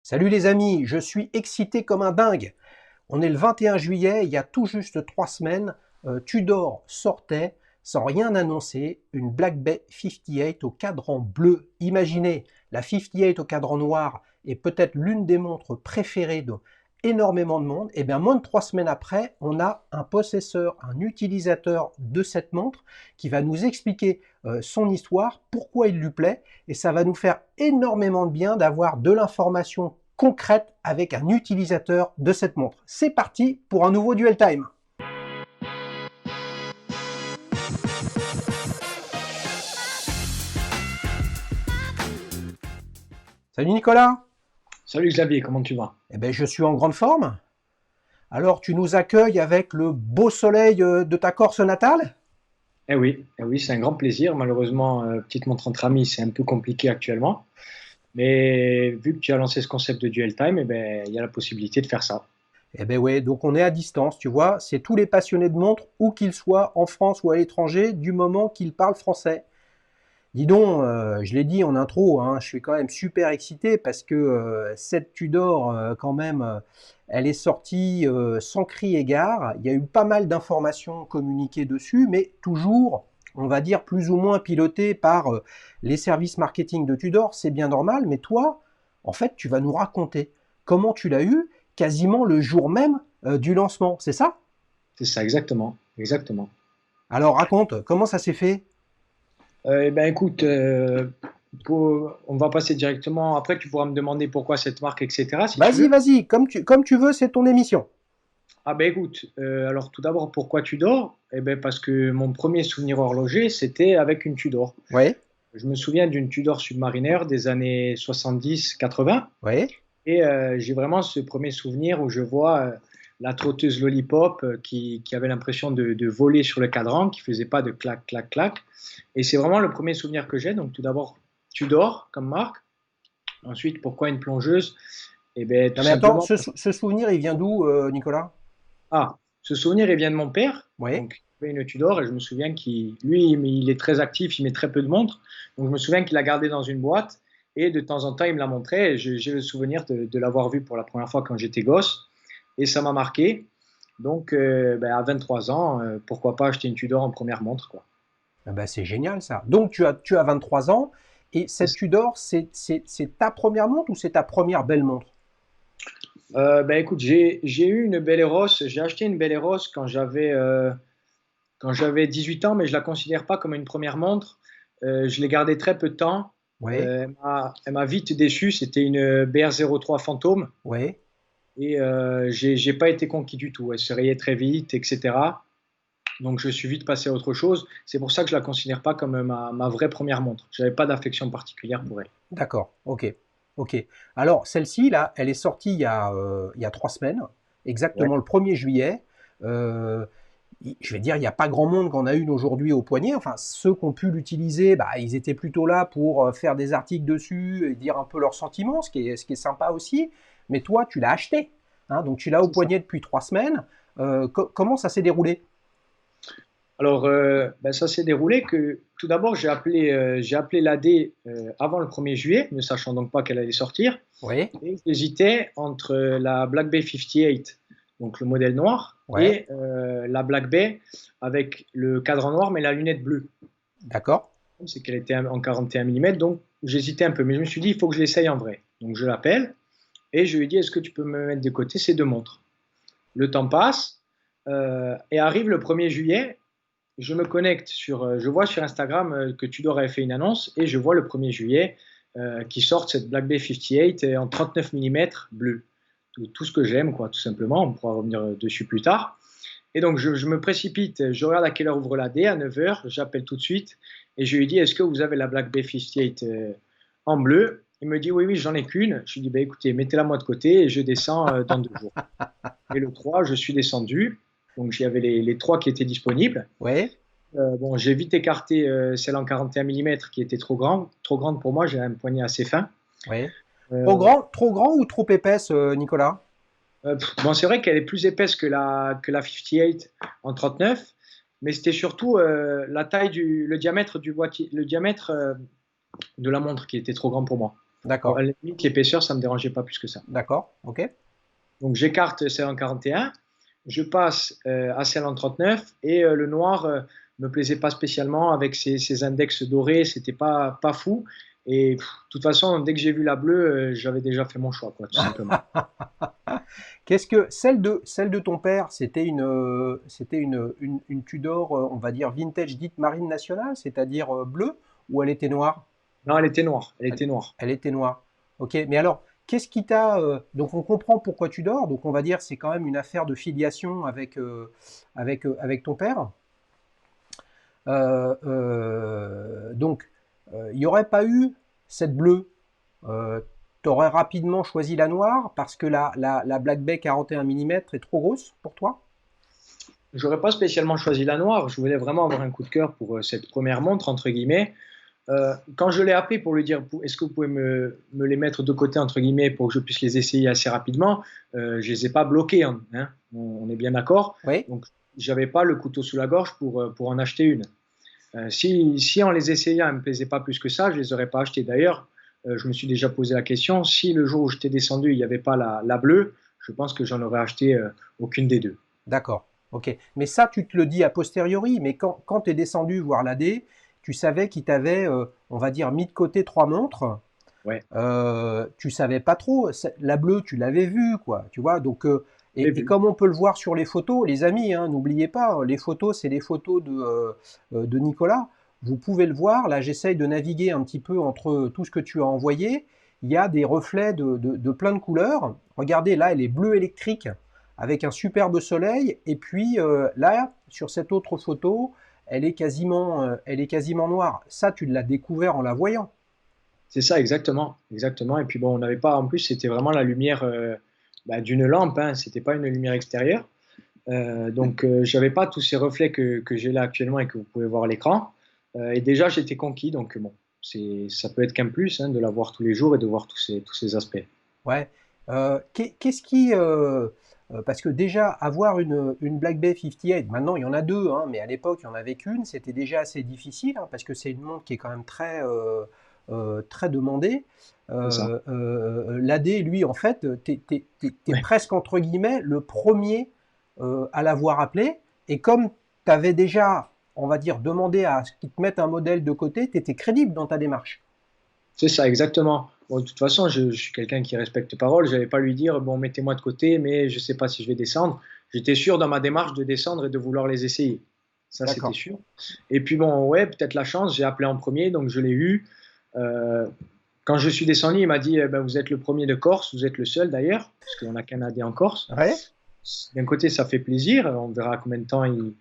Salut les amis, je suis excité comme un dingue. On est le 21 juillet, il y a tout juste 3 semaines, Tudor sortait, sans rien annoncer, une Black Bay 58 au cadran bleu. Imaginez, la 58 au cadran noir est peut-être l'une des montres préférées de énormément de monde. Et bien moins de 3 semaines après, on a un possesseur, un utilisateur de cette montre qui va nous expliquer son histoire, pourquoi il lui plaît, et ça va nous faire énormément de bien d'avoir de l'information concrète avec un utilisateur de cette montre. C'est parti pour un nouveau Duel Time. Salut Nicolas. Salut Xavier, comment tu vas? Eh ben, je suis en grande forme. Alors tu nous accueilles avec le beau soleil de ta Corse natale? Eh oui, c'est un grand plaisir. Malheureusement, petite montre entre amis, c'est un peu compliqué actuellement. Mais vu que tu as lancé ce concept de dual time, eh ben, il y a la possibilité de faire ça. Eh ben ouais, donc on est à distance, tu vois, c'est tous les passionnés de montres, où qu'ils soient, en France ou à l'étranger, du moment qu'ils parlent français. Dis donc, je l'ai dit en intro, hein, je suis quand même super excité parce que cette Tudor, quand même, elle est sortie sans cri égard. Il y a eu pas mal d'informations communiquées dessus, mais toujours, on va dire, plus ou moins pilotées par les services marketing de Tudor. C'est bien normal, mais toi, en fait, tu vas nous raconter comment tu l'as eu quasiment le jour même du lancement, c'est ça? C'est ça, exactement. Exactement. Alors raconte, comment ça s'est fait? Eh ben, écoute, on va passer directement. Après, tu pourras me demander pourquoi cette marque, etc., si tu Vas-y, veux. vas-y, comme tu veux, c'est ton émission. Ah ben écoute, alors tout d'abord, pourquoi tu dors? Eh ben, parce que mon premier souvenir horloger, c'était avec une Tudor. Oui, Je me souviens d'une Tudor Submariner des années 70-80. oui. Et j'ai vraiment ce premier souvenir où je vois la trotteuse Lollipop qui avait l'impression de voler sur le cadran, qui faisait pas de clac, clac, clac. Et c'est vraiment le premier souvenir que j'ai. Donc tout d'abord, Tudor comme marque. Ensuite, pourquoi une plongeuse? Eh bien, Non tout mais attends, simplement. ce souvenir, il vient d'où, Nicolas? Ah, ce souvenir, il vient de mon père. Oui. Donc, il avait une Tudor et je me souviens qu'il, lui, il est très actif, il met très peu de montres. Donc, je me souviens qu'il l'a gardé dans une boîte et de temps en temps, il me la montrait. Et j'ai le souvenir de l'avoir vu pour la première fois quand j'étais gosse et ça m'a marqué. Donc, ben, à 23 ans, pourquoi pas acheter une Tudor en première montre, quoi. Ah ben, c'est génial ça. Donc tu as 23 ans et cette Tudor, c'est ta première montre ou c'est ta première belle montre? Ben, écoute, j'ai eu une Belle Eros. J'ai acheté une Belle Eros quand j'avais 18 ans, mais je ne la considère pas comme une première montre. Je l'ai gardée très peu de temps. Oui, Elle m'a vite déçu. C'était une BR03 Fantôme. oui. Et j'ai pas été conquis du tout. Elle se rayait très vite, etc. Donc je suis vite passé à autre chose. C'est pour ça que je la considère pas comme ma vraie première montre. J'avais pas d'affection particulière pour elle. D'accord, ok. Ok. Alors celle-ci, là, elle est sortie il y a 3 semaines, Ouais. exactement le 1er juillet. Euh, je vais dire, il n'y a pas grand monde qui en a une aujourd'hui au poignet. Enfin, ceux qui ont pu l'utiliser, bah, ils étaient plutôt là pour faire des articles dessus et dire un peu leurs sentiments, ce qui est sympa aussi. Mais toi, tu l'as acheté, hein, donc tu l'as au C'est ça. poignet depuis 3 semaines. Comment ça s'est déroulé? Alors, ben, ça s'est déroulé que tout d'abord, j'ai appelé l'AD avant le 1er juillet, ne sachant donc pas qu'elle allait sortir. Oui, Et j'hésitais entre la Black Bay 58, donc le modèle noir, ouais, et la Black Bay avec le cadran noir mais la lunette bleue. d'accord. C'est qu'elle était en 41 mm, donc j'hésitais un peu. Mais je me suis dit, il faut que je l'essaye en vrai. Donc je l'appelle et je lui dis, est-ce que tu peux me mettre de côté ces deux montres? Le temps passe et arrive le 1er juillet. Je me connecte je vois sur Instagram que Tudor avait fait une annonce et je vois le 1er juillet qui sort cette Black Bay 58 en 39 mm bleu. Tout ce que j'aime, quoi, tout simplement. On pourra revenir dessus plus tard. Et donc, je me précipite, je regarde à quelle heure ouvre la D, à 9 heures, j'appelle tout de suite et je lui dis, est-ce que vous avez la Black Bay 58 en bleu? Il me dit, oui, oui, j'en ai qu'une. Je lui dis, bah, écoutez, mettez-la moi de côté et je descends dans 2 jours. Et le 3, je suis descendu. Donc, j'y avais les 3 qui étaient disponibles. Ouais. Bon, j'ai vite écarté celle en 41 mm qui était trop grande pour moi. J'ai un poignet assez fin. Ouais. Euh, Trop grand ou trop épaisse, Nicolas? bon, c'est vrai qu'elle est plus épaisse que que la 58 en 39, mais c'était surtout la taille le diamètre du boîtier, le diamètre de la montre qui était trop grand pour moi. D'accord, À la limite, l'épaisseur, ça ne me dérangeait pas plus que ça. d'accord, ok. Donc j'écarte celle en 41, je passe à celle en 39 et le noir me plaisait pas spécialement avec ses index dorés, c'était pas fou. Et de toute façon, dès que j'ai vu la bleue, j'avais déjà fait mon choix, quoi, tout simplement. Qu'est-ce que celle de ton père, c'était une Tudor, on va dire vintage dite marine nationale, c'est-à-dire bleue, ou elle était noire? Non, elle était noire, elle Elle, était noire. elle était noire. Ok, mais alors, qu'est-ce qui t'a... donc on comprend pourquoi tu dors, donc on va dire c'est quand même une affaire de filiation avec ton père. Donc, il n'y aurait pas eu cette bleue. Tu aurais rapidement choisi la noire parce que la Black Bay 41 mm est trop grosse pour toi? J'aurais pas spécialement choisi la noire, je voulais vraiment avoir un coup de cœur pour cette première montre, entre guillemets. Quand je l'ai appelé pour lui dire est-ce que vous pouvez me les mettre de côté, entre guillemets, pour que je puisse les essayer assez rapidement, je ne les ai pas bloqués, hein, hein, on est bien d'accord. Oui, Donc, j'avais pas le couteau sous la gorge pour en acheter une. Si en les essayant, elles ne me plaisaient pas plus que ça, je ne les aurais pas achetées. D'ailleurs, je me suis déjà posé la question, si le jour où j'étais descendu, il n'y avait pas la bleue, je pense que j'en aurais acheté aucune des deux. d'accord. Ok. Mais ça, tu te le dis a posteriori, mais quand tu es descendu voir la D, tu savais qu'il t'avait, on va dire, mis de côté trois montres. Ouais, Tu savais pas trop. La bleue, tu l'avais vue, quoi. Tu vois. Donc, je l'ai et vu. comme on peut le voir sur les photos, les amis, hein, n'oubliez pas, les photos, c'est les photos de Nicolas. Vous pouvez le voir. Là, j'essaye de naviguer un petit peu entre tout ce que tu as envoyé. Il y a des reflets de plein de couleurs. Regardez, là, elle est bleue électrique avec un superbe soleil. Et puis là, sur cette autre photo, elle est quasiment noire. Ça, tu l'as découvert en la voyant. C'est ça, exactement, exactement. Et puis bon, on n'avait pas, en plus, c'était vraiment la lumière d'une lampe, hein, c'était pas une lumière extérieure. Donc, j'avais pas tous ces reflets que j'ai là actuellement et que vous pouvez voir à l'écran. Et déjà, j'étais conquis, donc bon, ça peut être qu'un plus, hein, de la voir tous les jours et de voir tous ces aspects. Ouais. Qu'est-ce qui. Parce que déjà, avoir une Black Bay 58, maintenant il y en a deux, hein, mais à l'époque il n'y en avait qu'une, c'était déjà assez difficile, hein, parce que c'est une montre qui est quand même très demandée. C'est ça. L'AD, lui, en fait, t'es Ouais. presque entre guillemets le premier à l'avoir appelé, et comme tu avais déjà, on va dire, demandé à ce qu'ils te mettent un modèle de côté, tu étais crédible dans ta démarche. C'est ça, exactement. Bon, de toute façon, je suis quelqu'un qui respecte parole. Je n'allais pas lui dire, bon, mettez-moi de côté, mais je ne sais pas si je vais descendre. J'étais sûr dans ma démarche de descendre et de vouloir les essayer. Ça, c'était D'accord. sûr. Et puis, bon, ouais, peut-être la chance, j'ai appelé en premier, donc je l'ai eu. Euh, Quand je suis descendu, il m'a dit, eh ben, vous êtes le premier de Corse, vous êtes le seul d'ailleurs, parce qu'on a Canadien en Corse. Ouais. D'un côté, ça fait plaisir, on verra combien de temps il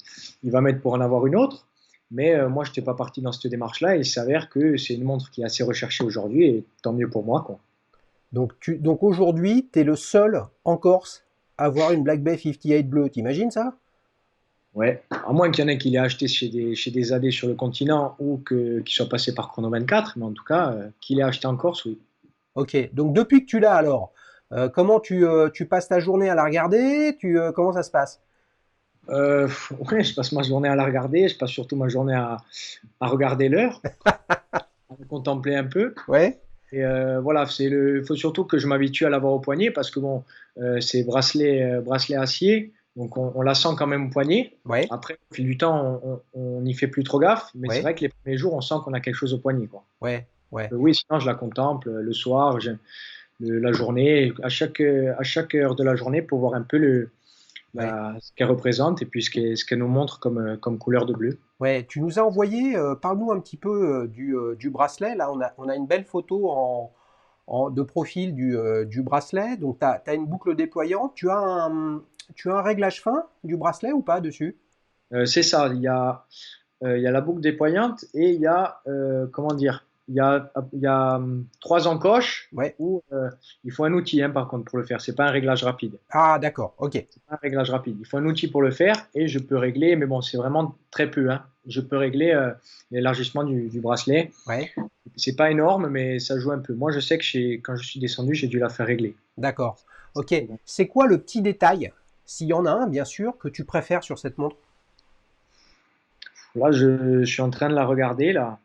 va mettre pour en avoir une autre. Mais moi, je n'étais pas parti dans cette démarche-là et il s'avère que c'est une montre qui est assez recherchée aujourd'hui et tant mieux pour moi, quoi. Donc aujourd'hui, tu es le seul en Corse à avoir une Black Bay 58 bleue. T'imagines ça? Ouais. À moins qu'il y en ait qui l'aient acheté chez des AD sur le continent ou qu'il soit passé par Chrono 24, mais en tout cas, qu'il l'ait acheté en Corse, oui. Ok. Donc depuis que tu l'as alors, comment tu passes ta journée à la regarder? Comment ça se passe? Ouais, je passe ma journée à la regarder, je passe surtout ma journée à regarder l'heure, à la contempler un peu. Ouais. Et voilà, il faut surtout que je m'habitue à l'avoir au poignet parce que bon, c'est bracelet acier, donc on la sent quand même au poignet. Ouais. Après, au fil du temps, on n'y fait plus trop gaffe, mais c'est Ouais. vrai que les premiers jours, on sent qu'on a quelque chose au poignet, quoi. Ouais. Ouais. Oui, sinon je la contemple le soir, la journée, à chaque heure de la journée pour voir un peu Ouais. ce qu'elle représente et puis ce qu'elle nous montre comme couleur de bleu. Ouais. Tu nous as envoyé, parle-nous un petit peu du bracelet. Là, on a une belle photo de profil du bracelet. Donc, tu as une boucle déployante. Tu as un réglage fin du bracelet ou pas dessus? C'est ça, il y a la boucle déployante et il y a, comment dire, il y a 3 encoches Ouais. où il faut un outil, hein, par contre, pour le faire. C'est pas un réglage rapide. Ah, d'accord. Ok. C'est pas un réglage rapide. Il faut un outil pour le faire et je peux régler, mais bon, c'est vraiment très peu, hein. Je peux régler l'élargissement du bracelet. Ouais. C'est pas énorme, mais ça joue un peu. Moi, je sais que quand je suis descendu, j'ai dû la faire régler. D'accord. Ok. C'est quoi le petit détail, s'il y en a un, bien sûr, que tu préfères sur cette montre? Là, je suis en train de la regarder, là.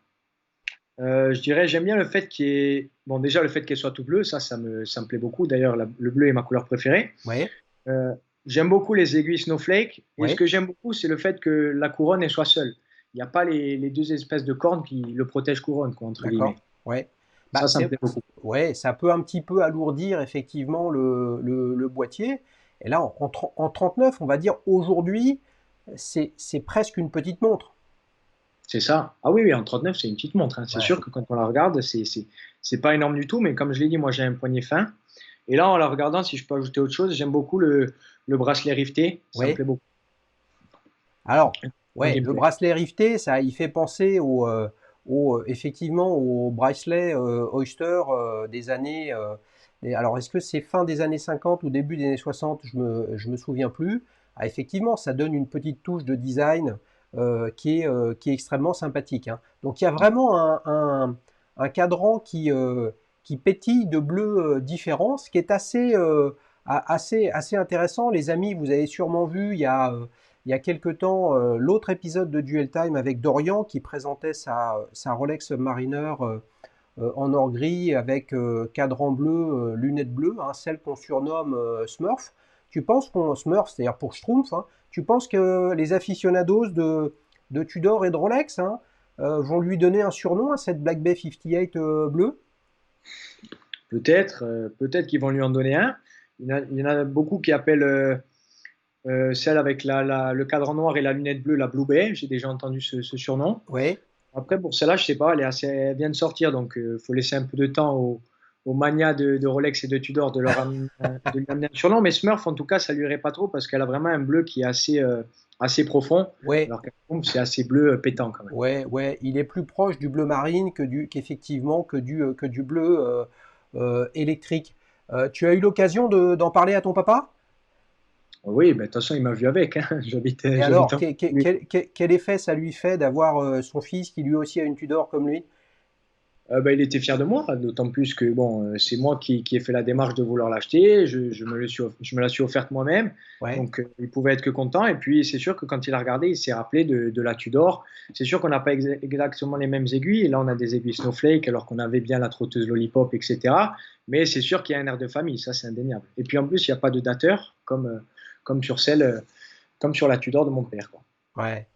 Je dirais, j'aime bien le fait qu'il y ait bon, déjà, le fait qu'elle soit tout bleue, ça me plaît beaucoup. D'ailleurs, le bleu est ma couleur préférée. Ouais, Euh, J'aime beaucoup les aiguilles snowflake. Et ce ouais, que j'aime beaucoup, c'est le fait que la couronne, elle soit seule. Il n'y a pas les deux espèces de cornes qui le protègent couronne, quoi, entre guillemets. d'accord. Ouais. Bah, Ça me plaît beaucoup. ouais, ça peut un petit peu alourdir effectivement le boîtier. Et là, en 39, on va dire aujourd'hui, c'est presque une petite montre. C'est ça. Ah oui, oui, en 39, c'est une petite montre, hein. C'est Ouais, sûr que quand on la regarde, c'est pas énorme du tout, mais comme je l'ai dit, moi j'ai un poignet fin. Et là, en la regardant, si je peux ajouter autre chose, j'aime beaucoup le bracelet rifté. Ça me ouais. plaît beaucoup. Alors, Mon ouais, le gameplay. bracelet rifté, ça, il fait penser effectivement au bracelet Oyster des années. Alors, est-ce que c'est fin des années 50 ou début des années 60? Je me souviens plus. Ah, effectivement, ça donne une petite touche de design qui est extrêmement sympathique, hein. Donc, il y a vraiment un cadran qui pétille de bleus différents, ce qui est assez intéressant. Les amis, vous avez sûrement vu, il y a quelque temps l'autre épisode de Duel Time avec Dorian qui présentait sa Rolex Submariner en or gris avec cadran bleu, lunettes bleues, hein, celle qu'on surnomme Smurf. Tu penses qu'on Smurf, c'est-à-dire pour Schtroumpf, hein, tu penses que les aficionados de Tudor et de Rolex, hein, vont lui donner un surnom à cette Black Bay 58 bleue? Peut-être qu'ils vont lui en donner un. Il y en a beaucoup qui appellent celle avec le cadran noir et la lunette bleue la Blue Bay. J'ai déjà entendu ce surnom. Oui, Après, pour celle-là, je sais pas, elle vient de sortir, donc il faut laisser un peu de temps aux manias de Rolex et de Tudor de lui amener un surnom. Mais Smurf, en tout cas, ça lui irait pas trop parce qu'elle a vraiment un bleu qui est assez profond, ouais, alors c'est assez bleu pétant quand même. ouais, ouais, il est plus proche du bleu marine qu'effectivement que du bleu électrique. Tu as eu l'occasion d'en parler à ton papa? Oui, ben, de toute façon, il m'a vu avec, hein. Et J'habite alors, en lui. quel effet ça lui fait d'avoir son fils qui lui aussi a une Tudor comme lui? Ben, il était fier de moi, d'autant plus que bon, c'est moi qui ai fait la démarche de vouloir l'acheter. Je me la suis offerte moi-même, Ouais, donc il pouvait être que content. Et puis c'est sûr que quand il a regardé, il s'est rappelé de la Tudor. C'est sûr qu'on n'a pas exactement les mêmes aiguilles. Et là, on a des aiguilles Snowflake, alors qu'on avait bien la trotteuse Lollipop, etc. Mais c'est sûr qu'il y a un air de famille, ça c'est indéniable. Et puis en plus, il n'y a pas de dateur comme sur comme sur la Tudor de mon père, quoi. ouais,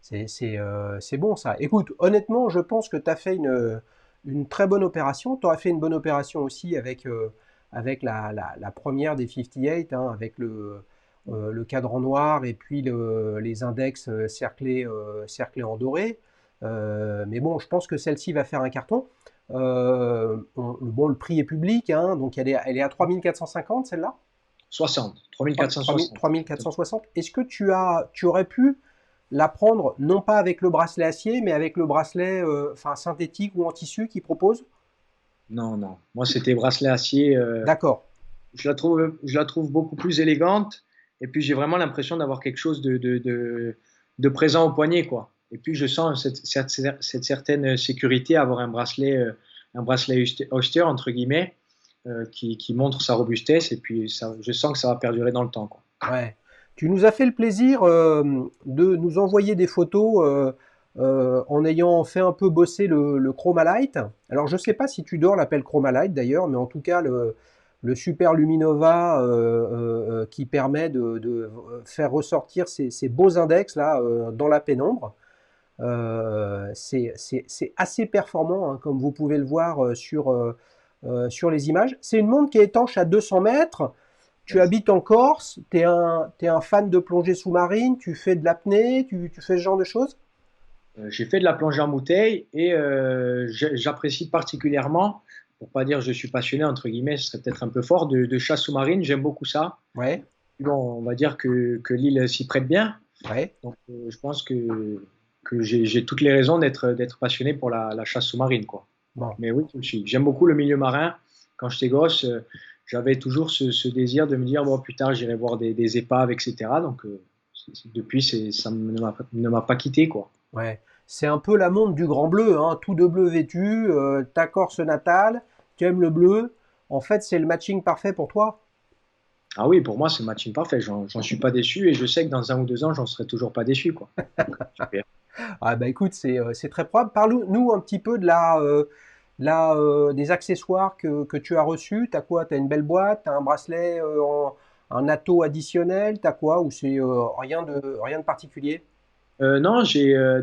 c'est bon ça. Écoute, honnêtement, je pense que tu as fait une très bonne opération. Tu aurais fait une bonne opération aussi avec la première des 58, hein, avec le cadran noir et puis les index cerclés en doré. Mais bon, je pense que celle-ci va faire un carton. Bon, le prix est public, hein, donc elle est à 3450 celle-là. 60, 3460. 3460. Est-ce que tu aurais pu la prendre non pas avec le bracelet acier, mais avec le bracelet enfin, synthétique ou en tissu qu'il propose? Non, non. Moi, c'était bracelet acier. D'accord. Je la trouve beaucoup plus élégante. Et puis, j'ai vraiment l'impression d'avoir quelque chose de présent au poignet, quoi. Et puis, je sens cette certaine sécurité à avoir un bracelet Oyster, entre guillemets, qui montre sa robustesse. Et puis, je sens que ça va perdurer dans le temps, quoi. Ouais. Tu nous as fait le plaisir de nous envoyer des photos en ayant fait un peu bosser le Chromalight. Alors, je ne sais pas si Tudor l'appelle Chromalight d'ailleurs, mais en tout cas, le Super Luminova qui permet de faire ressortir ces beaux index là dans la pénombre. C'est assez performant, hein, comme vous pouvez le voir sur les images. C'est une montre qui est étanche à 200 mètres. Tu Yes. habites en Corse, t'es un fan de plongée sous-marine, tu fais de l'apnée, tu fais ce genre de choses? J'ai fait de la plongée en bouteille et j'apprécie particulièrement, pour pas dire je suis passionné, entre guillemets, ce serait peut-être un peu fort, de chasse sous-marine. J'aime beaucoup ça. Ouais, Bon, on va dire que l'île s'y prête bien. ouais, Donc, je pense que j'ai toutes les raisons d'être passionné pour la chasse sous-marine, quoi. bon, Mais oui, j'aime beaucoup le milieu marin. Quand j'étais gosse, j'avais toujours ce désir de me dire, bon, plus tard, j'irai voir des épaves, etc. Donc, depuis, ça ne m'a pas quitté, quoi. ouais. C'est un peu la montre du grand bleu, hein, tout de bleu vêtu, ta Corse natale, tu aimes le bleu. En fait, c'est le matching parfait pour toi. Ah oui, pour moi, c'est le matching parfait. J'en suis pas déçu et je sais que dans 1 ou 2 ans, j'en serai toujours pas déçu, quoi. Donc, super. Ah bah écoute, c'est très probable. Parle-nous un petit peu Là, des accessoires que tu as reçus, t'as quoi? T'as une belle boîte, t'as un bracelet un atto additionnel, t'as quoi? Ou c'est rien de particulier? Non,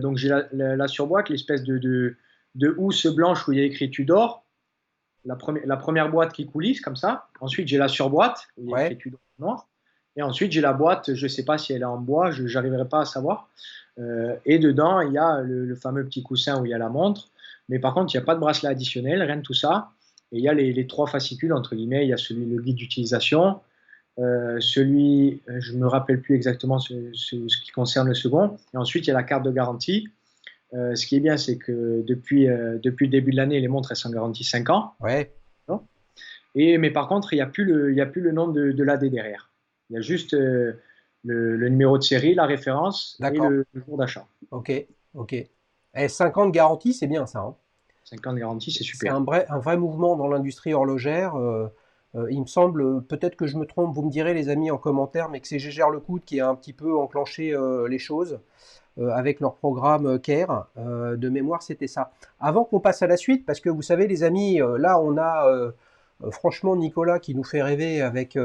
donc j'ai la surboîte, l'espèce de housse blanche où il y a écrit Tudor, la première boîte qui coulisse comme ça. Ensuite, j'ai la surboîte où il y a écrit Ouais, Tudor noir. Et ensuite, j'ai la boîte, je ne sais pas si elle est en bois, je n'arriverai pas à savoir. Et dedans, il y a le fameux petit coussin où il y a la montre. Mais par contre, il n'y a pas de bracelet additionnel, rien de tout ça. Et il y a les trois fascicules, entre guillemets. Il y a le guide d'utilisation, je ne me rappelle plus exactement ce qui concerne le second. Et ensuite, il y a la carte de garantie. Ce qui est bien, c'est que depuis le début de l'année, les montres, elles sont garanties 5 ans. ouais, Mais par contre, il y a plus le nom de l'AD derrière. Il y a juste le numéro de série, la référence et d'accord. le jour d'achat. Ok, ok. Et 5 ans de garantie, c'est bien ça, hein. 5 ans de garantie, c'est C'est super. un vrai mouvement dans l'industrie horlogère. Il me semble, peut-être que je me trompe, vous me direz les amis en commentaire, mais que c'est Gégère Lecoultre qui a un petit peu enclenché les choses avec leur programme CARE. De mémoire, c'était ça. Avant qu'on passe à la suite, parce que vous savez les amis, là on a franchement Nicolas qui nous fait rêver avec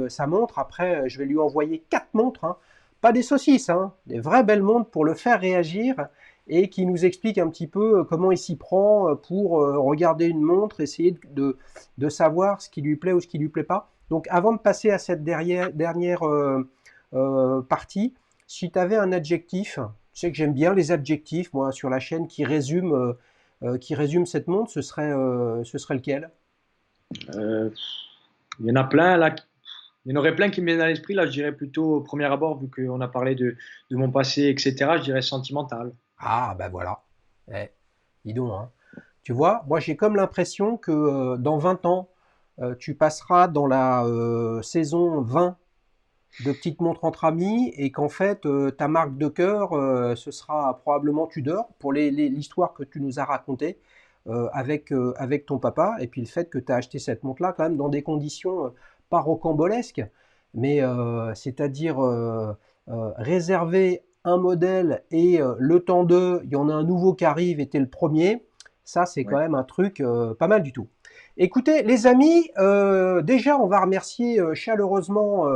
sa montre. Après, je vais lui envoyer 4 montres, hein. Pas des saucisses, hein, des vraies belles montres pour le faire réagir et qui nous explique un petit peu comment il s'y prend pour regarder une montre, essayer de savoir ce qui lui plaît ou ce qui lui plaît pas. Donc avant de passer à cette dernière partie, si tu avais un adjectif, je sais que j'aime bien les adjectifs, moi, sur la chaîne, qui résume cette montre, ce serait lequel? Euh, il y en a plein là. Il y en aurait plein qui me viennent à l'esprit. Là, je dirais plutôt au premier abord, vu qu'on a parlé de mon passé, etc. Je dirais sentimental. Ah, ben voilà. Eh, dis donc, hein. Tu vois, moi j'ai comme l'impression que dans 20 ans, tu passeras dans la saison 20 de petites montres entre amis et qu'en fait ta marque de cœur ce sera probablement Tudor pour l'histoire que tu nous as racontée avec ton papa et puis le fait que tu as acheté cette montre là quand même dans des conditions pas rocambolesques mais c'est-à-dire réserver un modèle et le temps de il y en a un nouveau qui arrive et t'es le premier, ça c'est quand Ouais. même un truc pas mal du tout. Écoutez les amis, déjà on va remercier chaleureusement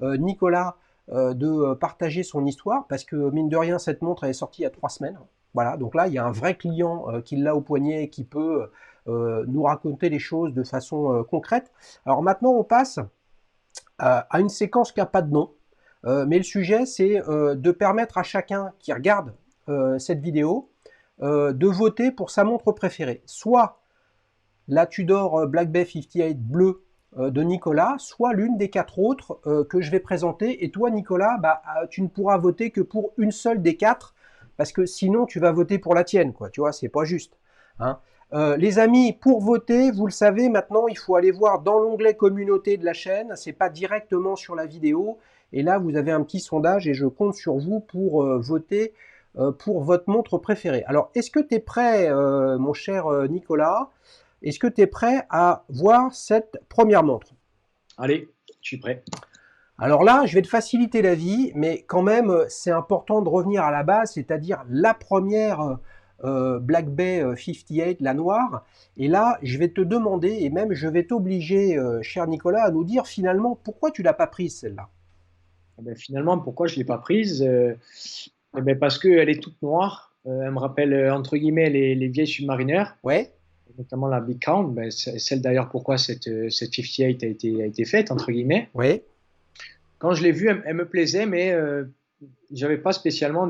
Nicolas de partager son histoire parce que mine de rien cette montre elle est sortie il y a 3 semaines. Voilà, donc là il y a un vrai client qui l'a au poignet et qui peut nous raconter les choses de façon concrète. Alors maintenant on passe à une séquence qui n'a pas de nom, mais le sujet c'est de permettre à chacun qui regarde cette vidéo de voter pour sa montre préférée. Soit la Tudor Black Bay 58 bleue de Nicolas, soit l'une des 4 autres que je vais présenter. Et toi, Nicolas, bah, tu ne pourras voter que pour une seule des 4, parce que sinon, tu vas voter pour la tienne, quoi. Tu vois, c'est pas juste, hein. Les amis, pour voter, vous le savez, maintenant, il faut aller voir dans l'onglet communauté de la chaîne. C'est pas directement sur la vidéo. Et là, vous avez un petit sondage et je compte sur vous pour voter pour votre montre préférée. Alors, est-ce que tu es prêt, mon cher Nicolas? Est-ce que tu es prêt à voir cette première montre? Allez, je suis prêt. Alors là, je vais te faciliter la vie, mais quand même, c'est important de revenir à la base, c'est-à-dire la première Black Bay 58, la noire. Et là, je vais te demander, et même je vais t'obliger, cher Nicolas, à nous dire finalement pourquoi tu l'as pas prise celle-là. Eh ben, finalement, pourquoi je ne l'ai pas prise? Eh ben, parce qu'elle est toute noire. Elle me rappelle, entre guillemets, les vieilles submarineurs, Ouais, notamment la Big Count. Ben, c'est celle d'ailleurs pourquoi cette 58 a été faite, entre guillemets. ouais, Quand je l'ai vue, elle me plaisait, mais j'avais pas spécialement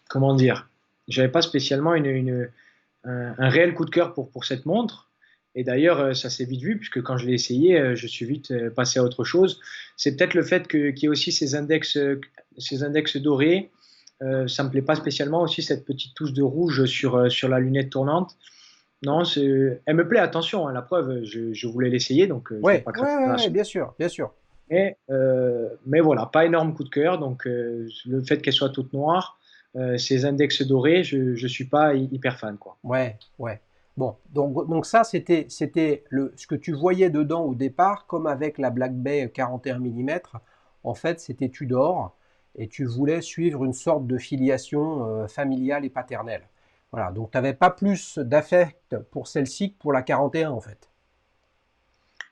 comment dire, j'avais pas spécialement un réel coup de cœur pour cette montre. Et d'ailleurs, ça s'est vite vu, puisque quand je l'ai essayé, je suis vite passé à autre chose. C'est peut-être le fait qu'il y ait aussi ces index dorés. Ça me plaît pas spécialement aussi cette petite touche de rouge sur la lunette tournante. Non, elle me plaît, attention, hein, la preuve, je voulais l'essayer, donc je ne vais ouais, pas ouais, cracher dans ouais, la ouais, soupe. bien sûr, bien sûr. Mais voilà, pas énorme coup de cœur. Donc, le fait qu'elle soit toute noire, ces index dorés, je ne suis pas hyper fan, quoi. Ouais, ouais. Bon, donc ça, c'était ce que tu voyais dedans au départ, comme avec la Black Bay 41 mm. En fait, c'était Tudor et tu voulais suivre une sorte de filiation familiale et paternelle. Voilà, donc tu n'avais pas plus d'affect pour celle-ci que pour la 41 en fait.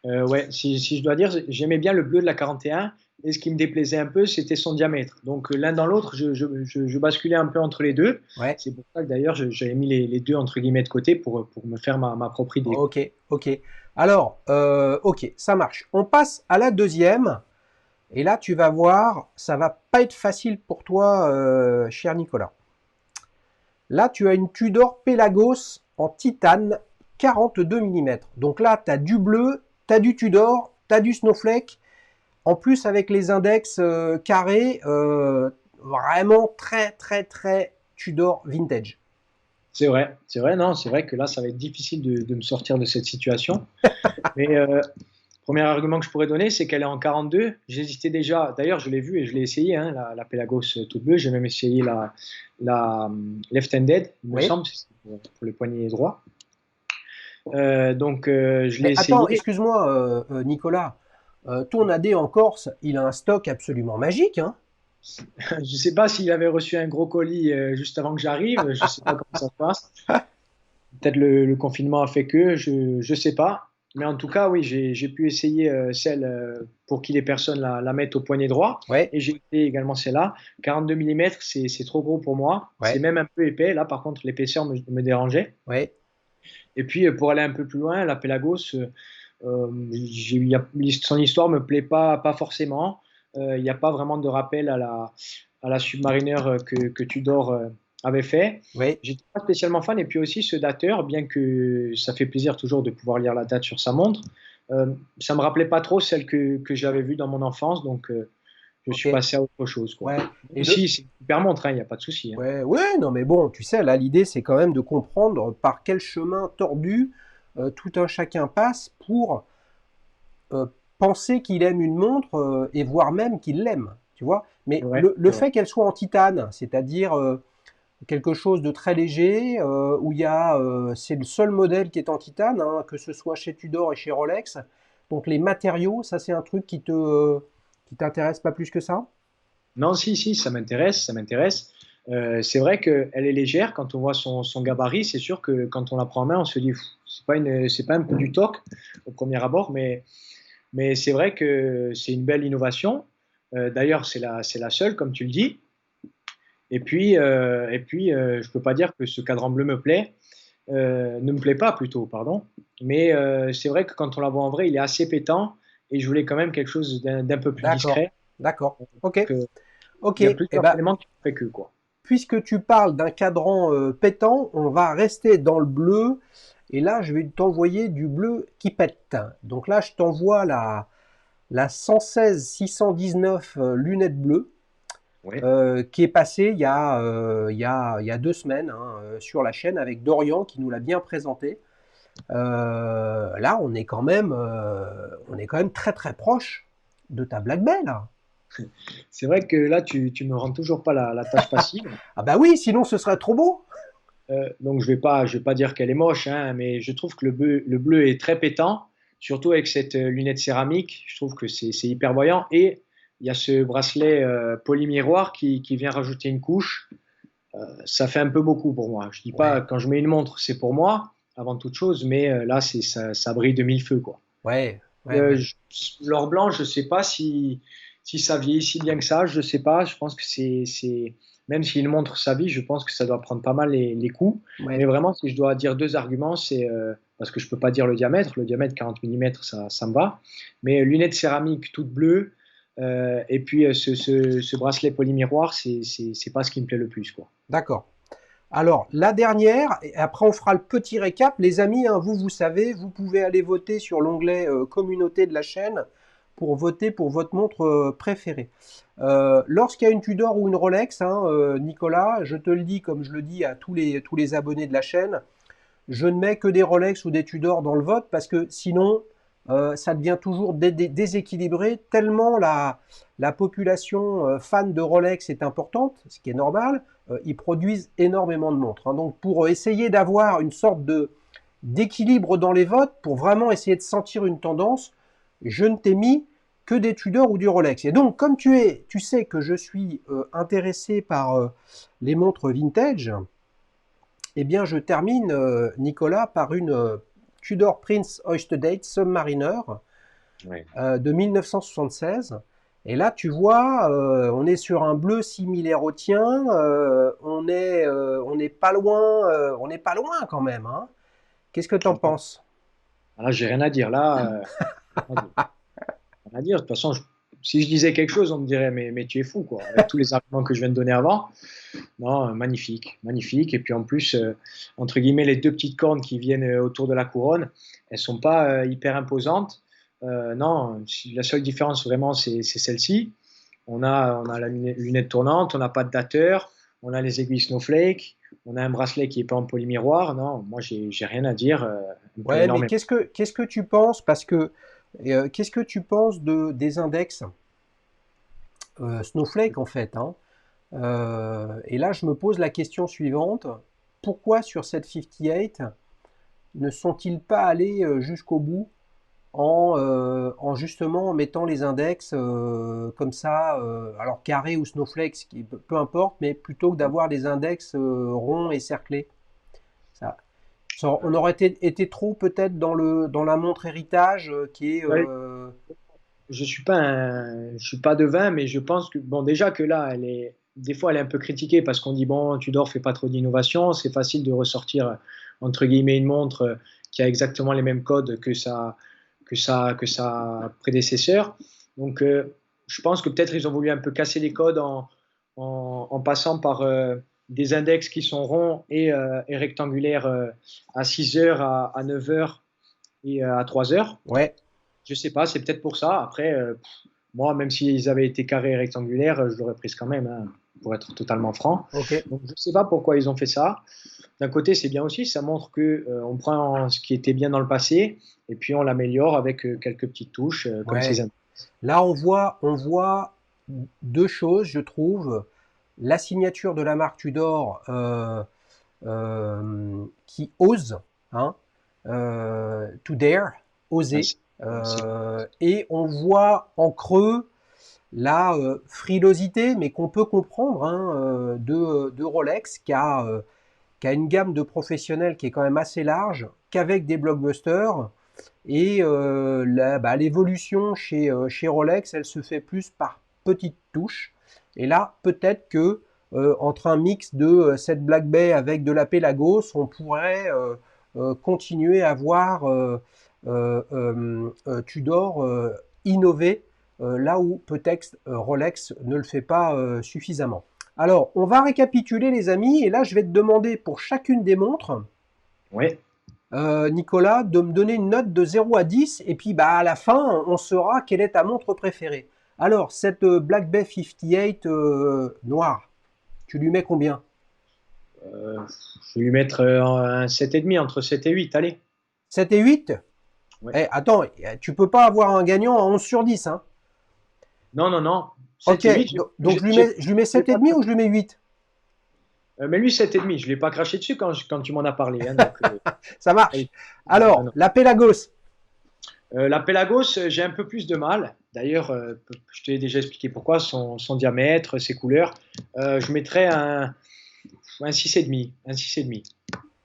Ouais, si je dois dire, j'aimais bien le bleu de la 41 et ce qui me déplaisait un peu, c'était son diamètre. Donc l'un dans l'autre, je basculais un peu entre les deux. Ouais, C'est pour ça que d'ailleurs, j'avais mis les deux entre guillemets de côté pour me faire ma propre idée, quoi. ok, ok. Alors, ok, ça marche. On passe à la deuxième. Et là, tu vas voir, ça va pas être facile pour toi, cher Nicolas. Là, tu as une Tudor Pelagos en titane 42 mm. Donc là, tu as du bleu, tu as du Tudor, tu as du Snowflake. En plus, avec les index carrés, vraiment très, très, très Tudor vintage. C'est vrai, non, c'est vrai que là, ça va être difficile de me sortir de cette situation. Mais premier argument que je pourrais donner, c'est qu'elle est en 42. J'hésitais déjà, d'ailleurs, je l'ai vue et je l'ai essayé, hein, la Pelagos toute bleue. J'ai même essayé la left-handed, il me Oui. semble, c'est pour les poignets droits. Je l'ai Mais attends, essayé. excuse-moi, Nicolas. Ton AD en Corse, il a un stock absolument magique, hein. Je ne sais pas s'il avait reçu un gros colis juste avant que j'arrive. Je ne sais pas comment ça se passe. Peut-être le confinement a fait que, je ne sais pas. Mais en tout cas, oui, j'ai pu essayer celle pour qui les personnes la mettent au poignet droit. Ouais, Et j'ai essayé également celle-là. 42 mm, c'est trop gros pour moi. C'est ouais, même un peu épais. Là, par contre, l'épaisseur me dérangeait. ouais. Et puis, pour aller un peu plus loin, la Pelagos, son histoire me plaît pas forcément. Il n'y a pas vraiment de rappel à la Submariner que Tudor avait fait. Oui, J'étais pas spécialement fan. Et puis aussi, ce dateur, bien que ça fait plaisir toujours de pouvoir lire la date sur sa montre, euh, ça me rappelait pas trop celle que j'avais vue dans mon enfance. Donc, je ok, suis passé à autre chose, quoi. ouais. Et Même si c'est une super montre, hein, il n'y a pas de souci, hein. ouais, ouais, non, mais bon, tu sais, là, l'idée, c'est quand même de comprendre par quel chemin tordu tout un chacun passe pour euh, penser qu'il aime une montre et voire même qu'il l'aime, tu vois. Mais Ouais, le c'est vrai. fait qu'elle soit en titane, c'est-à-dire quelque chose de très léger, où il y a, c'est le seul modèle qui est en titane, hein, que ce soit chez Tudor et chez Rolex. Donc les matériaux, ça, c'est un truc qui t'intéresse pas plus que ça? Non, si, ça m'intéresse, ça m'intéresse. C'est vrai qu'elle est légère quand on voit son gabarit. C'est sûr que quand on la prend en main, on se dit, pff, c'est pas un peu du toc au premier abord, mais c'est vrai que c'est une belle innovation. D'ailleurs, c'est la seule, comme tu le dis. Je peux pas dire que ce cadran bleu me plaît, ne me plaît pas plutôt, pardon. Mais c'est vrai que quand on la voit en vrai, il est assez pétant et je voulais quand même quelque chose d'un peu plus D'accord, discret. d'accord, ok, Donc, ok. il y a Eh plusieurs ben, éléments qui fait que, quoi. puisque tu parles d'un cadran pétant, on va rester dans le bleu. Et là, je vais t'envoyer du bleu qui pète. Donc là, je t'envoie la 116-619 lunettes bleues Ouais. qui est passée il y a 2 semaines hein, sur la chaîne avec Dorian qui nous l'a bien présenté. Là, on est quand même très très proche de ta Black Bell, là. C'est vrai que là, tu me rends toujours pas la tâche facile. Ah bah oui, sinon ce serait trop beau. Donc, je vais pas dire qu'elle est moche, hein, mais je trouve que le bleu est très pétant, surtout avec cette lunette céramique. Je trouve que c'est hyper voyant. Et il y a ce bracelet polymiroir qui vient rajouter une couche. Ça fait un peu beaucoup pour moi. Je dis pas, Ouais, quand je mets une montre, c'est pour moi, avant toute chose, mais là, ça brille de mille feux, quoi. ouais, ouais, ouais. L'or blanc, je sais pas si ça vieillit si bien que ça, je sais pas. Je pense que même s'il montre sa vie, je pense que ça doit prendre pas mal les coups. Ouais. Mais vraiment, si je dois dire deux arguments, c'est parce que je peux pas dire le diamètre 40 mm, ça me va. Mais lunettes céramiques toutes bleues, et puis ce bracelet polymiroir, c'est pas ce qui me plaît le plus, quoi. D'accord. Alors, la dernière, et après on fera le petit récap. Les amis, hein, vous savez, vous pouvez aller voter sur l'onglet communauté de la chaîne pour voter pour votre montre préférée. Lorsqu'il y a une Tudor ou une Rolex, hein, Nicolas, je te le dis comme je le dis à tous les abonnés de la chaîne, je ne mets que des Rolex ou des Tudor dans le vote parce que sinon, ça devient toujours déséquilibré tellement la population fan de Rolex est importante, ce qui est normal. Ils produisent énormément de montres, hein. Donc pour essayer d'avoir une sorte d'équilibre dans les votes, pour vraiment essayer de sentir une tendance, je ne t'ai mis que des Tudor ou du Rolex. Et donc comme tu sais que je suis intéressé par les montres vintage, Eh bien, je termine, Nicolas, par une Tudor Prince Oyster-Date Submariner Ouais. de 1976. Et là, tu vois, on est sur un bleu similaire au tien. On n'est pas loin, on n'est pas loin quand même, hein. Qu'est-ce que tu en penses? Là, j'ai rien à dire. Là, rien à dire. De toute façon, si je disais quelque chose, on me dirait, mais tu es fou, quoi. Avec tous les arguments que je viens de donner avant. Non, magnifique, magnifique. Et puis en plus, entre guillemets, les deux petites cornes qui viennent autour de la couronne, elles sont pas hyper imposantes. Non, la seule différence vraiment, c'est celle-ci. On a la lunette tournante, on n'a pas de dateur, on a les aiguilles Snowflake, on a un bracelet qui n'est pas en polymiroir. Non, moi, j'ai rien à dire. Il me plaît Ouais, mais énormément. qu'est-ce que tu penses? Parce que qu'est-ce que tu penses des index Snowflake en fait, hein? Et là, je me pose la question suivante. Pourquoi sur cette 58 ne sont-ils pas allés jusqu'au bout en justement mettant les index comme ça, alors carré ou snowflake, peu importe, mais plutôt que d'avoir des index ronds et cerclés. Ça, on aurait été trop peut-être dans la montre héritage qui est... Ouais, je suis pas devin, mais je pense que bon déjà que là, des fois elle est un peu critiquée parce qu'on dit bon, Tudor fait pas trop d'innovation, c'est facile de ressortir entre guillemets une montre qui a exactement les mêmes codes que sa prédécesseur. Donc je pense que peut-être ils ont voulu un peu casser les codes en passant par des index qui sont ronds et rectangulaires à 6 heures, à 9 heures et à 3 heures. Ouais, Je sais pas, c'est peut-être pour ça. Après, moi, même s'ils avaient été carrés et rectangulaires, je l'aurais prise quand même, hein, pour être totalement franc. ok. Donc, je sais pas pourquoi ils ont fait ça. D'un côté, c'est bien aussi, ça montre que on prend ce qui était bien dans le passé et puis on l'améliore avec quelques petites touches comme ces Ouais. indices. Là, on voit deux choses, je trouve. La signature de la marque Tudor qui ose, hein, to dare, Ouais, oser. c'est- Et on voit en creux la frilosité, mais qu'on peut comprendre, hein, de Rolex, qui a une gamme de professionnels qui est quand même assez large, qu'avec des blockbusters. Et l'évolution chez Rolex, elle se fait plus par petites touches. Et là, peut-être que entre un mix de cette Black Bay avec de la Pelagos, on pourrait continuer à voir Tudor innover là où peut-être Rolex ne le fait pas suffisamment. Alors, on va récapituler les amis, et là je vais te demander pour chacune des montres, ouais. Nicolas, de me donner une note de 0 à 10, et puis bah, à la fin, on saura quelle est ta montre préférée. Alors, cette Black Bay 58 noire, tu lui mets combien? Euh, je vais lui mettre un 7,5, entre 7 et 8. Allez. 7 et 8? Ouais. Eh, attends, tu peux pas avoir un gagnant à 11 sur 10, hein. Non, non, non. Ok, 7 et 8, donc je lui mets j'ai 7 et pas demi ou je lui mets 8? mais lui, 7,5. Je ne l'ai pas craché dessus quand tu m'en as parlé, hein, donc, Ça marche. non, Alors, non. la Pelagos. La Pelagos, j'ai un peu plus de mal. D'ailleurs, je t'ai déjà expliqué pourquoi, son diamètre, ses couleurs. Je mettrais un 6,5. Un 6,5.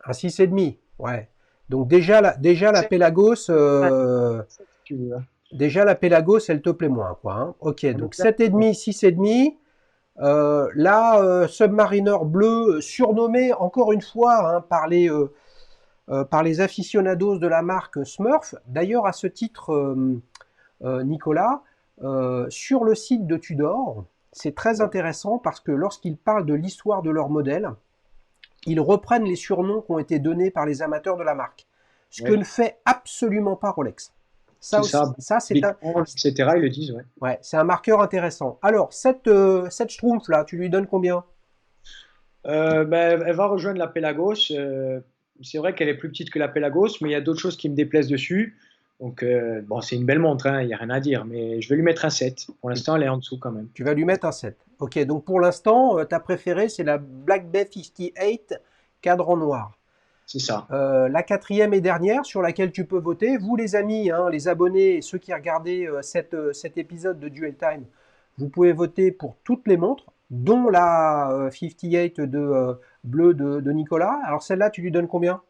Un 6,5. Ouais. Donc déjà la C'est Pelagos, un 7, si tu veux, hein. déjà la Pelagos, elle te plaît moins, quoi, hein. Ok, donc Exactement. 7,5, 6,5. Là, Submariner bleu, surnommé encore une fois, hein, par les aficionados de la marque Smurf. D'ailleurs, à ce titre, Nicolas, sur le site de Tudor, c'est très Ouais, intéressant parce que lorsqu'ils parlent de l'histoire de leur modèle, ils reprennent les surnoms qui ont été donnés par les amateurs de la marque. Ce que ouais, ne fait absolument pas Rolex. Ça c'est aussi, ça. ça c'est Big un, Bang, etc. Ils le disent, ouais. ouais, c'est un marqueur intéressant. Alors, cette Schtroumpf là, tu lui donnes combien? Ben, elle va rejoindre la Pelagos. C'est vrai qu'elle est plus petite que la Pelagos, mais il y a d'autres choses qui me déplaisent dessus. Donc, bon, c'est une belle montre, hein, il n'y a rien à dire, mais je vais lui mettre un 7. Pour tu, l'instant, elle est en dessous quand même. tu vas lui mettre un 7. Ok, donc pour l'instant, ta préférée, c'est la Black Bay 58 cadre en noir. C'est ça. La quatrième et dernière sur laquelle tu peux voter, vous les amis, hein, les abonnés et ceux qui regardaient cet épisode de Duel Time, vous pouvez voter pour toutes les montres, dont la 58 bleue de Nicolas. Alors celle-là, tu lui donnes combien?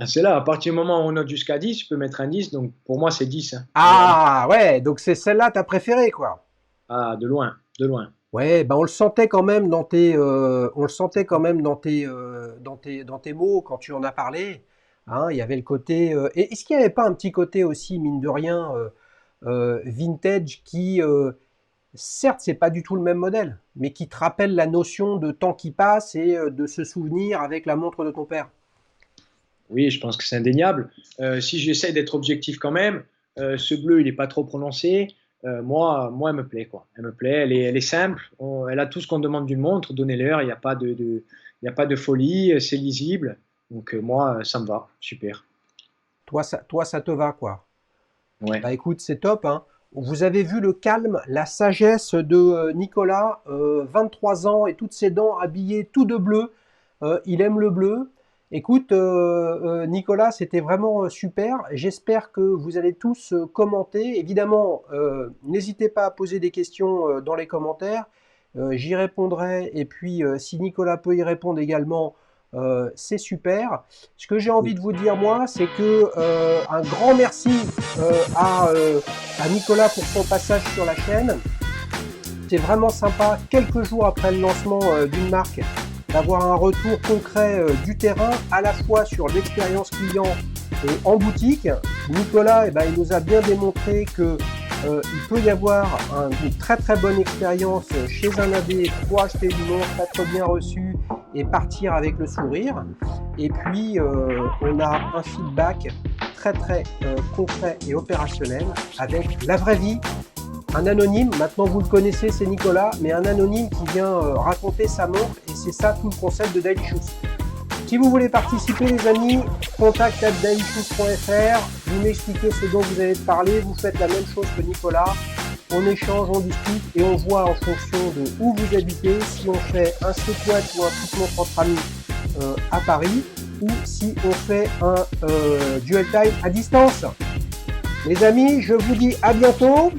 C'est là, à partir du moment où on note jusqu'à 10, tu peux mettre un 10, donc pour moi c'est 10. Hein. Ah ouais, donc c'est celle-là ta préférée, quoi. Ah, de loin, de loin. Ouais, ben on le sentait quand même dans tes, on le sentait quand même dans tes mots quand tu en as parlé. Hein, il y avait le côté. Et est-ce qu'il n'y avait pas un petit côté aussi, mine de rien, vintage qui, certes, c'est pas du tout le même modèle, mais qui te rappelle la notion de temps qui passe et de se souvenir avec la montre de ton père. Oui, je pense que c'est indéniable. Si j'essaie d'être objectif quand même, ce bleu, il n'est pas trop prononcé. Elle me plaît, quoi. Elle me plaît, elle est simple. Elle a tout ce qu'on demande d'une montre. Donnez-leur, il n'y a pas il y a pas de folie, c'est lisible. Donc moi, ça me va, super. Toi, ça te va, quoi. Ouais. Bah écoute, c'est top, hein. Vous avez vu le calme, la sagesse de Nicolas, 23 ans et toutes ses dents habillées tout de bleu. Il aime le bleu. Écoute, Nicolas, c'était vraiment super. J'espère que vous allez tous commenter. Évidemment, n'hésitez pas à poser des questions dans les commentaires. J'y répondrai. Et puis, si Nicolas peut y répondre également, c'est super. Ce que j'ai envie de vous dire, moi, c'est que un grand merci à Nicolas pour son passage sur la chaîne. C'est vraiment sympa, quelques jours après le lancement d'une marque, d'avoir un retour concret du terrain, à la fois sur l'expérience client et en boutique. Nicolas, il nous a bien démontré que il peut y avoir une très très bonne expérience chez un AD pour acheter une montre, être bien reçu et partir avec le sourire. Et puis on a un feedback très très concret et opérationnel avec la vraie vie. Un anonyme, maintenant vous le connaissez, c'est Nicolas, mais un anonyme qui vient raconter sa montre, et c'est ça tout le concept de Daily Shoes. Si vous voulez participer, les amis, contact@dailyshoes.fr, vous m'expliquez ce dont vous allez parler, vous faites la même chose que Nicolas, on échange, on discute et on voit en fonction de où vous habitez, si on fait un sequat ou un toute montre entre amis à Paris, ou si on fait un dual time à distance. Les amis, je vous dis à bientôt.